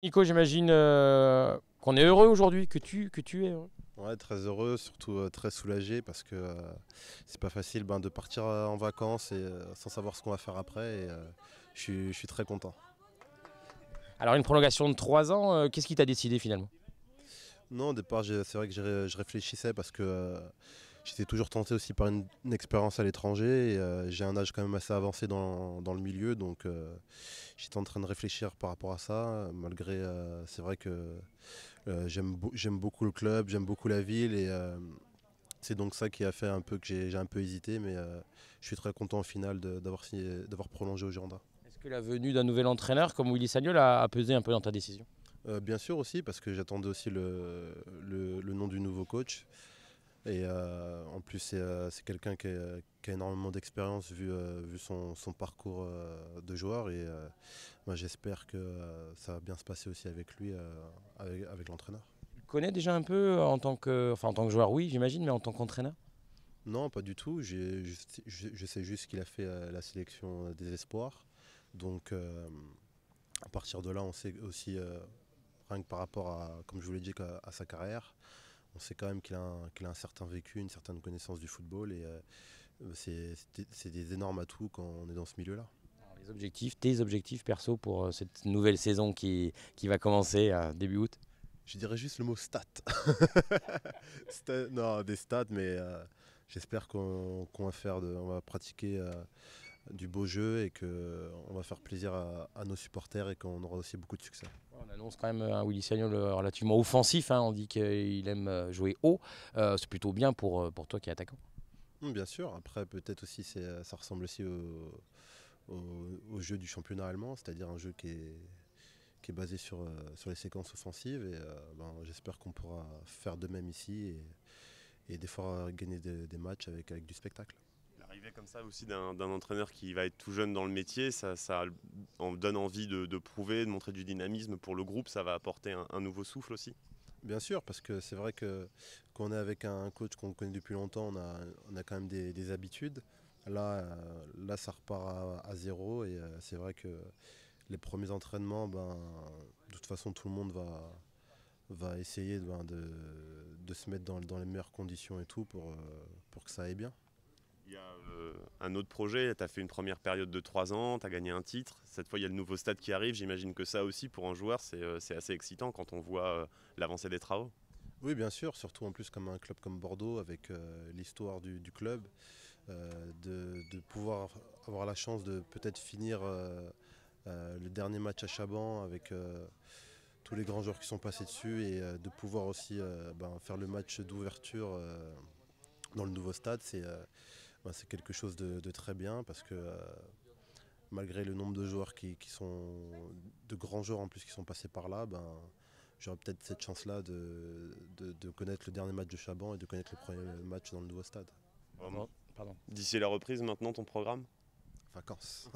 Nico, j'imagine qu'on est heureux aujourd'hui, que tu es heureux. Ouais, très heureux, surtout très soulagé parce que c'est pas facile de partir en vacances et sans savoir ce qu'on va faire après. Et je suis très content. Alors une prolongation de 3 ans, qu'est-ce qui t'a décidé finalement? Non, au départ, c'est vrai que je réfléchissais parce que j'étais toujours tenté aussi par une expérience à l'étranger et j'ai un âge quand même assez avancé dans le milieu, donc j'étais en train de réfléchir par rapport à ça. Malgré, c'est vrai que j'aime beaucoup le club, j'aime beaucoup la ville et c'est donc ça qui a fait un peu que j'ai un peu hésité, mais je suis très content au final d'avoir prolongé au Girondins. Est-ce que la venue d'un nouvel entraîneur comme Willy Sagnol a pesé un peu dans ta décision? Bien sûr aussi, parce que j'attendais aussi le nom du nouveau coach. Et en plus, c'est quelqu'un qui a énormément d'expérience vu son parcours de joueur. Et moi, j'espère que ça va bien se passer aussi avec lui, avec l'entraîneur. Tu le connais déjà un peu en tant que joueur, oui, j'imagine, mais en tant qu'entraîneur? Non, pas du tout. Je sais juste qu'il a fait la sélection des espoirs. Donc, à partir de là, on sait aussi, rien que par rapport à, comme je vous l'ai dit, à sa carrière, on sait quand même qu'il a un certain vécu, une certaine connaissance du football. Et c'est des énormes atouts quand on est dans ce milieu-là. Alors, les objectifs, tes objectifs perso pour cette nouvelle saison qui va commencer début août? Je dirais juste le mot stat. Non, des stats, mais j'espère qu'on va on va pratiquer du beau jeu et qu'on va faire plaisir à nos supporters et qu'on aura aussi beaucoup de succès. On annonce quand même un Willy Sagnol relativement offensif, hein. On dit qu'il aime jouer haut. C'est plutôt bien pour toi qui es attaquant. Bien sûr, après peut-être aussi ça ressemble aussi au jeu du championnat allemand, c'est-à-dire un jeu qui est basé sur les séquences offensives et j'espère qu'on pourra faire de même ici et des fois gagner des matchs avec du spectacle. L'arrivée comme ça aussi d'un entraîneur qui va être tout jeune dans le métier, ça en donne envie de prouver, de montrer du dynamisme pour le groupe, ça va apporter un nouveau souffle aussi. Bien sûr, parce que c'est vrai que quand on est avec un coach qu'on connaît depuis longtemps, on a quand même des habitudes. Là, ça repart à zéro et c'est vrai que les premiers entraînements, de toute façon, tout le monde va essayer de se mettre dans les meilleures conditions et tout pour que ça aille bien. Il y a un autre projet, tu as fait une première période de 3 ans, tu as gagné un titre, cette fois il y a le nouveau stade qui arrive, j'imagine que ça aussi pour un joueur c'est assez excitant quand on voit l'avancée des travaux. Oui, bien sûr, surtout en plus comme un club comme Bordeaux, avec l'histoire du club, de pouvoir avoir la chance de peut-être finir le dernier match à Chaban avec tous les grands joueurs qui sont passés dessus et de pouvoir aussi faire le match d'ouverture dans le nouveau stade, c'est quelque chose de très bien parce que malgré le nombre de joueurs qui sont de grands joueurs en plus qui sont passés par là, j'aurai peut-être cette chance-là de connaître le dernier match de Chaban et de connaître le premier match dans le nouveau stade. Pardon. D'ici la reprise maintenant ton programme? Vacances.